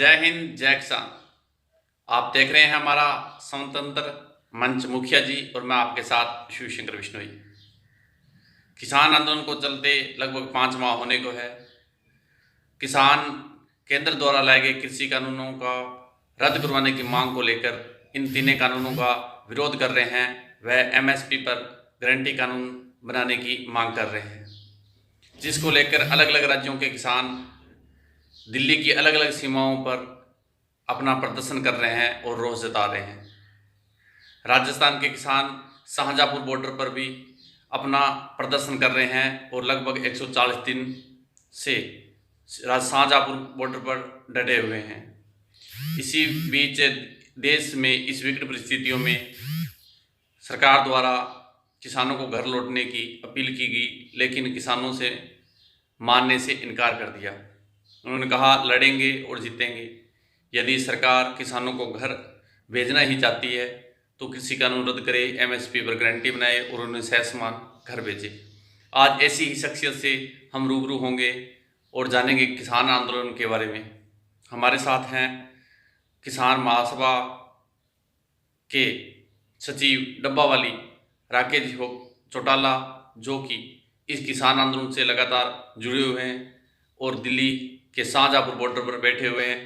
जय हिंद, जय किसान। आप देख रहे हैं हमारा स्वतंत्र मंच मुखिया जी और मैं आपके साथ शिवशंकर बिश्नोई। किसान आंदोलन को चलते लगभग 5 माह होने को है। किसान केंद्र द्वारा लाए गए कृषि कानूनों का रद्द करवाने की मांग को लेकर इन तीनों कानूनों का विरोध कर रहे हैं। वह एमएसपी पर गारंटी कानून बनाने की मांग कर रहे हैं, जिसको लेकर अलग अलग राज्यों के किसान दिल्ली की अलग अलग सीमाओं पर अपना प्रदर्शन कर रहे हैं और रोष जता रहे हैं। राजस्थान के किसान शाहजहाँपुर बॉर्डर पर भी अपना प्रदर्शन कर रहे हैं और लगभग 140 दिन से शाहजहाँपुर बॉर्डर पर डटे हुए हैं। इसी बीच देश में इस विकट परिस्थितियों में सरकार द्वारा किसानों को घर लौटने की अपील की गई, लेकिन किसानों से मानने से इनकार कर दिया। उन्होंने कहा लड़ेंगे और जीतेंगे। यदि सरकार किसानों को घर भेजना ही चाहती है तो कृषि कानून रद्द करे, एमएसपी पर गारंटी बनाए और उन्हें सह समान घर भेजे। आज ऐसी ही शख्सियत से हम रूबरू होंगे और जानेंगे किसान आंदोलन के बारे में। हमारे साथ हैं किसान महासभा के सचिव डब्बावाली राकेश चौटाला, जो कि इस किसान आंदोलन से लगातार जुड़े हुए हैं और दिल्ली के शाहजहाँपुर बॉर्डर पर बैठे हुए हैं।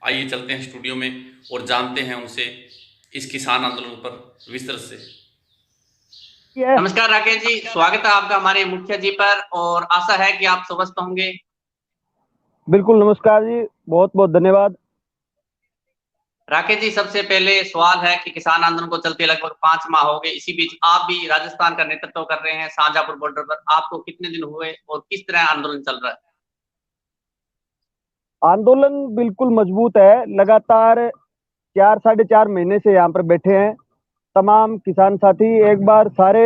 आइए चलते हैं स्टूडियो में और जानते हैं उनसे इस किसान आंदोलन पर विस्तार से। नमस्कार राकेश जी, स्वागत है आपका हमारे मुखिया जी पर और आशा है कि आप स्वस्थ होंगे। बिल्कुल, नमस्कार जी, बहुत बहुत धन्यवाद। राकेश जी, सबसे पहले सवाल है कि किसान आंदोलन को चलते लगभग 5 माह हो गए। इसी बीच आप भी राजस्थान का नेतृत्व कर रहे हैं शाहजहाँपुर बॉर्डर पर। आपको कितने दिन हुए और किस तरह आंदोलन चल रहा है? आंदोलन बिल्कुल मजबूत है। लगातार 4-4.5 महीने से यहाँ पर बैठे हैं तमाम किसान साथी। एक बार सारे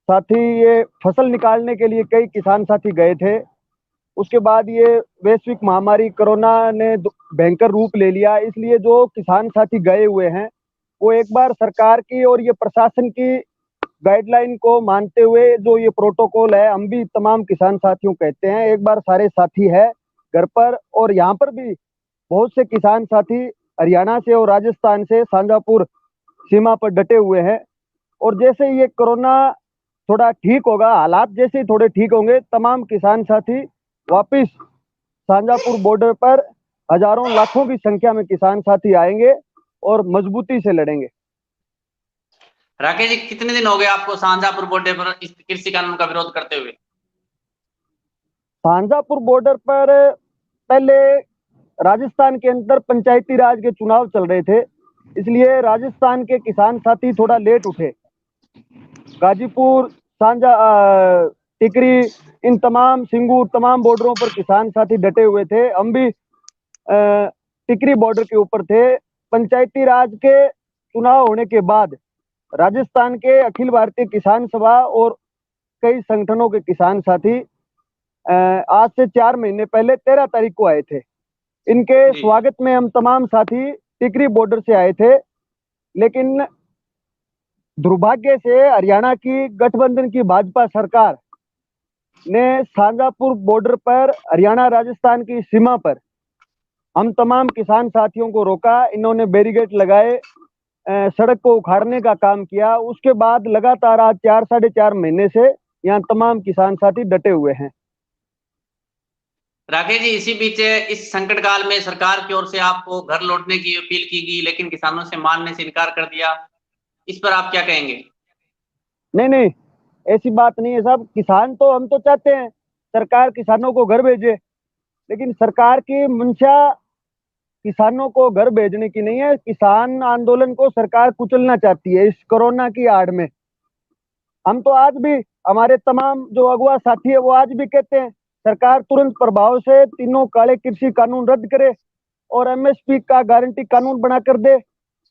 साथी ये फसल निकालने के लिए कई किसान साथी गए थे। उसके बाद ये वैश्विक महामारी कोरोना ने भयंकर रूप ले लिया, इसलिए जो किसान साथी गए हुए हैं वो एक बार सरकार की और ये प्रशासन की गाइडलाइन को मानते हुए जो ये प्रोटोकॉल है, हम भी तमाम किसान साथियों कहते हैं, एक बार सारे साथी है घर पर। और यहाँ पर भी बहुत से किसान साथी हरियाणा से और राजस्थान से शाहजहाँपुर सीमा पर डटे हुए हैं। और जैसे ये कोरोना थोड़ा ठीक होगा, हालात जैसे थोड़े ठीक होंगे, तमाम किसान साथी वापिस शाहजहाँपुर बॉर्डर पर हजारों लाखों की संख्या में किसान साथी आएंगे और मजबूती से लड़ेंगे। राकेश जी, कितने दिन हो गए आपको शाहजहाँपुर बॉर्डर पर इस कृषि कानून का विरोध करते हुए? शाहजहाँपुर बॉर्डर पर पहले राजस्थान के अंदर पंचायती राज के चुनाव चल रहे थे, इसलिए राजस्थान के किसान साथी थोड़ा लेट उठे। गाजीपुर, सांझा, टिकरी, इन तमाम सिंगूर तमाम बॉर्डरों पर किसान साथी डटे हुए थे। हम भी टिकरी बॉर्डर के ऊपर थे। पंचायती राज के चुनाव होने के बाद राजस्थान के अखिल भारतीय किसान सभा और कई संगठनों के किसान साथी आज से 4 महीने पहले 13 तारीख को आए थे। इनके स्वागत में हम तमाम साथी टिकरी बॉर्डर से आए थे, लेकिन दुर्भाग्य से हरियाणा की गठबंधन की भाजपा सरकार ने शाहजहाँपुर बॉर्डर पर हरियाणा राजस्थान की सीमा पर हम तमाम किसान साथियों को रोका। इन्होंने बैरिकेड लगाए, सड़क को उखाड़ने का काम किया। उसके बाद लगातार आज 4-4.5 महीने से यहाँ तमाम किसान साथी डटे हुए हैं। राकेश जी, इसी बीच इस संकट काल में सरकार की ओर से आपको घर लौटने की अपील की गई, लेकिन किसानों से मानने से इनकार कर दिया। इस पर आप क्या कहेंगे? नहीं, ऐसी बात नहीं है साहब। किसान तो हम तो चाहते हैं सरकार किसानों को घर भेजे, लेकिन सरकार की मंशा किसानों को घर भेजने की नहीं है। किसान आंदोलन को सरकार कुचलना चाहती है इस कोरोना की आड़ में। हम तो आज भी, हमारे तमाम जो अगुआ साथी है वो आज भी कहते हैं सरकार तुरंत प्रभाव से तीनों काले कृषि कानून रद्द करे और एमएसपी का गारंटी कानून बना कर दे।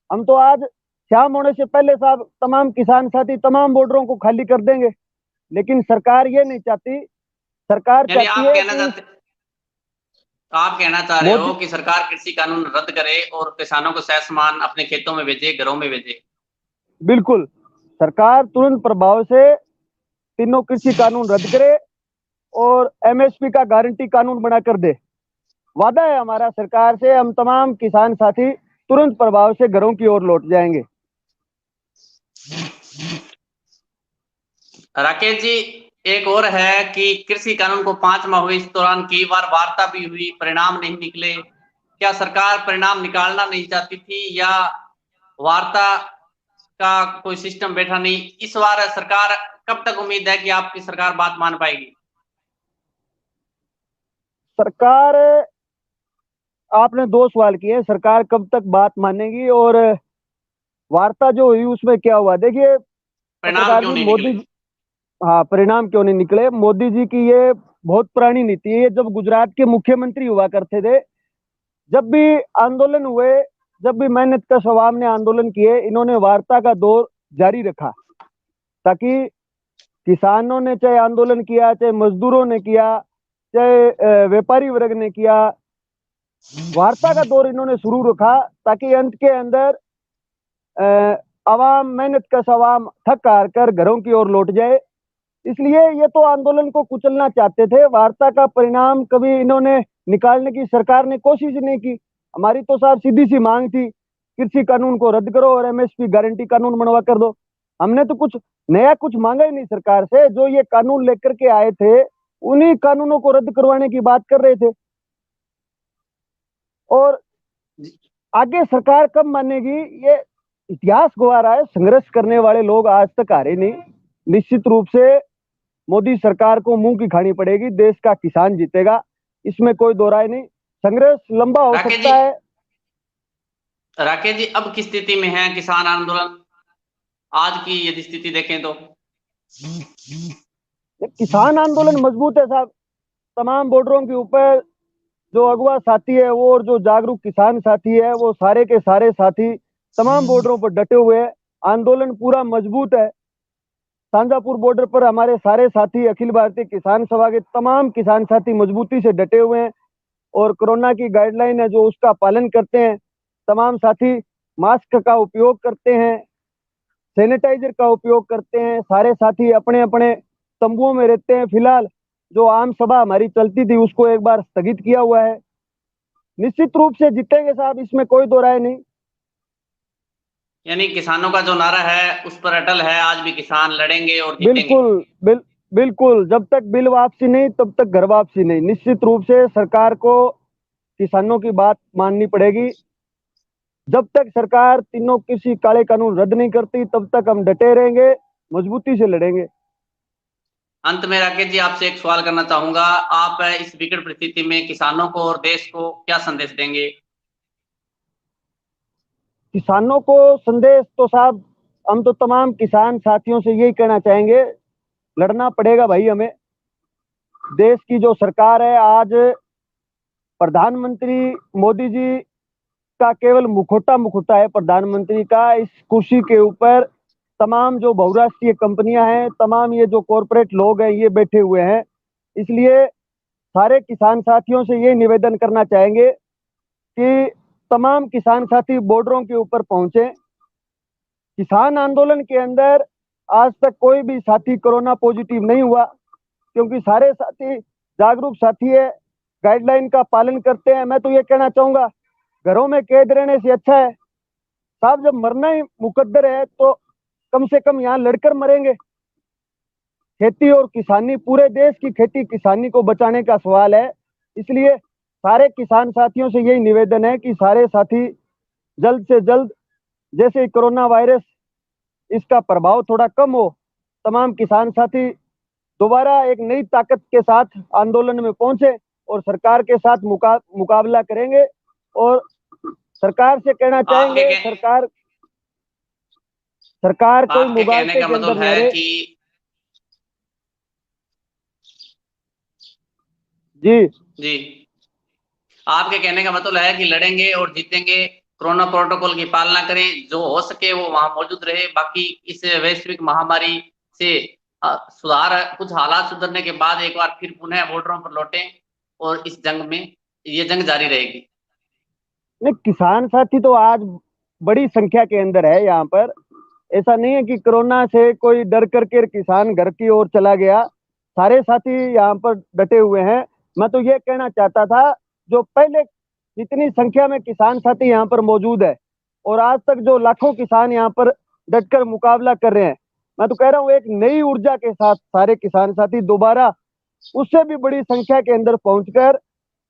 हम तो आज शाम होने से पहले साहब तमाम किसान साथी तमाम बॉर्डरों को खाली कर देंगे, लेकिन सरकार ये नहीं चाहती। सरकार चाहती है कि आप कहना चाह रहे हो कि सरकार कृषि कानून रद्द करे और किसानों को सह समान अपने खेतों में भेजे, घरों में भेजे। बिल्कुल, सरकार तुरंत प्रभाव से तीनों कृषि कानून रद्द करे और एमएसपी का गारंटी कानून बना कर दे। वादा है हमारा सरकार से, हम तमाम किसान साथी तुरंत प्रभाव से घरों की ओर लौट जाएंगे। राकेश जी, एक और है कि कृषि कानून को 5 माह हुए, इस दौरान कई बार वार्ता भी हुई, परिणाम नहीं निकले। क्या सरकार परिणाम निकालना नहीं चाहती थी, या वार्ता का कोई सिस्टम बैठा नहीं? इस बार सरकार, कब तक उम्मीद है कि आपकी सरकार बात मान पाएगी? सरकार, आपने 2 सवाल किए, सरकार कब तक बात मानेगी और वार्ता जो हुई उसमें क्या हुआ। देखिए परिणाम पत्रकार क्यों जी, नहीं मोदी निकले? जी, हाँ, परिणाम क्यों नहीं निकले। मोदी जी की ये बहुत पुरानी नीति है। ये जब गुजरात के मुख्यमंत्री हुआ करते थे, जब भी आंदोलन हुए, जब भी मेहनत कश अवाम ने आंदोलन किए, इन्होंने वार्ता का दौर जारी रखा, ताकि किसानों ने चाहे आंदोलन किया, चाहे मजदूरों ने किया, चाहे व्यापारी वर्ग ने किया, वार्ता का दौर इन्होंने शुरू रखा, ताकि अंत के अंदर अवाम, मेहनत कश अवाम थक हार कर घरों की ओर लौट जाए। इसलिए ये तो आंदोलन को कुचलना चाहते थे। वार्ता का परिणाम कभी इन्होंने निकालने की सरकार ने कोशिश नहीं की। हमारी तो साहब सीधी सी मांग थी, कृषि कानून को रद्द करो और एमएसपी गारंटी कानून बनवा कर दो। हमने तो कुछ नया कुछ मांगा ही नहीं सरकार से। जो ये कानून लेकर के आए थे, उन्हीं कानूनों को रद्द करवाने की बात कर रहे थे। और आगे सरकार कब मानेगी, ये इतिहास गवा रहा है। संघर्ष करने वाले लोग आज तक हारे नहीं। निश्चित रूप से मोदी सरकार को मुंह की खानी पड़ेगी, देश का किसान जीतेगा, इसमें कोई दो राय नहीं। संघर्ष लंबा हो राकेश सकता है। जी, अब किस स्थिति में है किसान आंदोलन, आज की यदि स्थिति देखें तो? किसान आंदोलन मजबूत है साहब। तमाम बॉर्डरों के ऊपर जो अगवा साथी है वो, और जो जागरूक किसान साथी है वो, सारे के सारे साथी तमाम बॉर्डरों पर डटे हुए हैं। आंदोलन पूरा मजबूत है। सांजापुर बॉर्डर पर हमारे सारे साथी, अखिल भारतीय किसान सभा के तमाम किसान साथी मजबूती से डटे हुए हैं, और कोरोना की गाइडलाइन है जो उसका पालन करते हैं। तमाम साथी मास्क का उपयोग करते हैं, सैनिटाइजर का उपयोग करते हैं। सारे साथी अपने अपने तंबुओं में रहते हैं। फिलहाल जो आम सभा हमारी चलती थी उसको एक बार स्थगित किया हुआ है। निश्चित रूप से जीतेंगे साहब, इसमें कोई दो राय नहीं। यानी किसानों का जो नारा है उस पर अटल है, आज भी किसान लड़ेंगे और जीतेंगे। बिल्कुल, जब तक बिल वापसी नहीं तब तक घर वापसी नहीं। निश्चित रूप से सरकार को किसानों की बात माननी पड़ेगी। जब तक सरकार तीनों किसी काले कानून रद्द नहीं करती तब तक हम डटे रहेंगे, मजबूती से लड़ेंगे। अंत में राकेश जी, आपसे एक सवाल करना चाहूंगा। आप इस विकट परिस्थिति में किसानों को और देश को क्या संदेश देंगे? किसानों को संदेश तो साहब, हम तो तमाम किसान साथियों से यही कहना चाहेंगे, लड़ना पड़ेगा भाई हमें। देश की जो सरकार है, आज प्रधानमंत्री मोदी जी का केवल मुखौटा है प्रधानमंत्री का। इस कुर्सी के ऊपर तमाम जो बहुराष्ट्रीय कंपनियां हैं, तमाम ये जो कॉरपोरेट लोग हैं, ये बैठे हुए हैं। इसलिए सारे किसान साथियों से ये निवेदन करना चाहेंगे कि तमाम किसान साथी बॉर्डरों के ऊपर पहुंचे। किसान आंदोलन के अंदर आज तक कोई भी साथी कोरोना पॉजिटिव नहीं हुआ, क्योंकि सारे साथी जागरूक साथी है, गाइडलाइन का पालन करते हैं। मैं तो ये कहना चाहूंगा, घरों में कैद रहने से अच्छा है साहब, जब मरना ही मुकद्दर है तो कम से कम यहाँ लड़कर मरेंगे। खेती और किसानी, पूरे देश की खेती किसानी को बचाने का सवाल है। इसलिए सारे किसान साथियों से यही निवेदन है कि सारे साथी जल्द से जल्द, जैसे ही कोरोना वायरस इसका प्रभाव थोड़ा कम हो, तमाम किसान साथी दोबारा एक नई ताकत के साथ आंदोलन में पहुंचे और सरकार के साथ मुकाबला करेंगे। और सरकार से कहना चाहेंगे, सरकार कोई आपके कहने मुगालते का के अंदर मतलब न है रहे। कि जी जी, आपके कहने का मतलब है कि लड़ेंगे और जीतेंगे, कोरोना प्रोटोकॉल की पालना करें, जो हो सके वो वहां मौजूद रहे। बाकी इस वैश्विक महामारी से सुधार, कुछ हालात सुधरने के बाद एक बार फिर पुनः बॉर्डरों पर लौटें और इस जंग में, ये जंग जारी रहेगी। नहीं, किसान साथी तो आज बड़ी संख्या के अंदर है यहाँ पर। ऐसा नहीं है कि कोरोना से कोई डर करके किसान घर की ओर चला गया। सारे साथी यहाँ पर डटे हुए हैं। मैं तो ये कहना चाहता था जो पहले जितनी संख्या में किसान साथी यहाँ पर मौजूद है और आज तक जो लाखों किसान यहाँ पर डटकर मुकाबला कर रहे हैं, मैं तो कह रहा हूँ एक नई ऊर्जा के साथ सारे किसान साथी दोबारा उससे भी बड़ी संख्या के अंदर पहुंचकर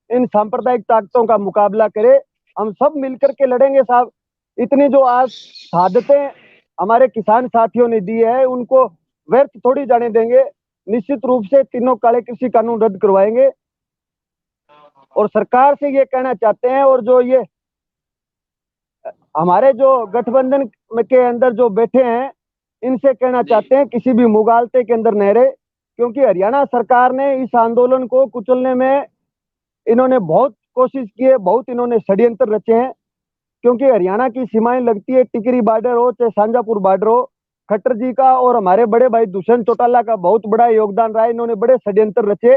इन सांप्रदायिक ताकतों का मुकाबला करें। हम सब मिलकर के लड़ेंगे साहब। इतनी जो आज शहादतें हमारे किसान साथियों ने दी है उनको व्यर्थ थोड़ी जाने देंगे। निश्चित रूप से तीनों काले कृषि कानून रद्द करवाएंगे और सरकार से ये कहना चाहते हैं, और जो ये हमारे जो गठबंधन के अंदर जो बैठे हैं इनसे कहना चाहते हैं किसी भी मुगालते के अंदर न रहे, क्योंकि हरियाणा सरकार ने इस आंदोलन को कुचलने में इन्होंने बहुत कोशिश की है, बहुत इन्होंने षड्यंत्र रचे हैं। क्योंकि हरियाणा की सीमाएं लगती है, टिकरी बॉर्डर हो चाहे सांजापुर बॉर्डर हो, खट्टर जी का और हमारे बड़े भाई दुष्यंत चौटाला का बहुत बड़ा योगदान रहा है। इन्होंने बड़े षड्यंत्र रचे।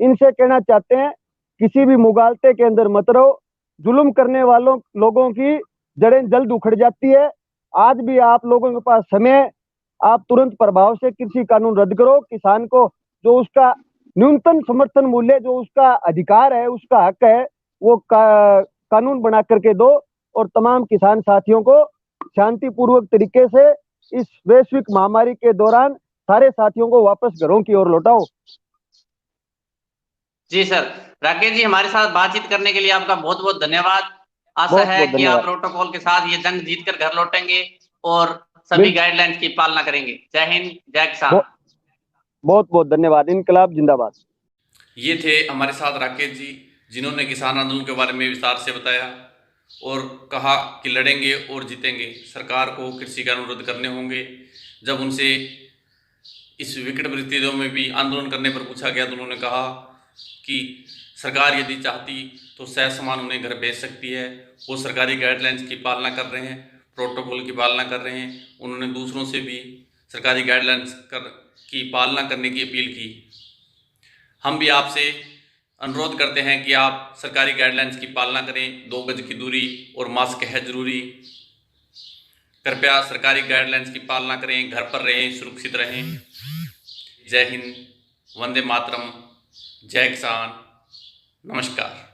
इनसे कहना चाहते हैं किसी भी मुगालते के अंदर मत रहो। जुल्म करने वालों लोगों की जड़ें जल्द उखड़ जाती है। आज भी आप लोगों के पास समय, आप तुरंत प्रभाव से कृषि कानून रद्द करो। किसान को जो उसका न्यूनतम समर्थन मूल्य, जो उसका अधिकार है, उसका हक है, वो कानून बना करके दो और तमाम किसान साथियों को शांतिपूर्वक तरीके से इस वैश्विक महामारी के दौरान सारे साथियों को वापस घरों की ओर लौटाओ। जी सर, राकेश जी हमारे साथ बातचीत करने के लिए आपका बहुत बहुत धन्यवाद। आशा है कि आप प्रोटोकॉल के साथ ये जंग जीत कर घर लौटेंगे और सभी गाइडलाइंस की पालना करेंगे। जय हिंद, जय किसान। बहुत बहुत धन्यवाद। इनकलाब जिंदाबाद। ये थे हमारे साथ राकेश जी, जिन्होंने किसान आंदोलन के बारे में विस्तार से बताया और कहा कि लड़ेंगे और जीतेंगे। सरकार को कृषि कानून रद्द करने होंगे। जब उनसे इस विकट परिस्थितियों में भी आंदोलन करने पर पूछा गया तो उन्होंने कहा कि सरकार यदि चाहती तो सहज सामान उन्हें घर भेज सकती है। वो सरकारी गाइडलाइंस की पालना कर रहे हैं, प्रोटोकॉल की पालना कर रहे हैं। उन्होंने दूसरों से भी सरकारी गाइडलाइंस की पालना करने की अपील की। हम भी आपसे अनुरोध करते हैं कि आप सरकारी गाइडलाइंस की पालना करें। 2 गज की दूरी और मास्क है ज़रूरी। कृपया सरकारी गाइडलाइंस की पालना करें, घर पर रहें, सुरक्षित रहें। जय हिंद, वंदे मातरम, जय किसान, नमस्कार।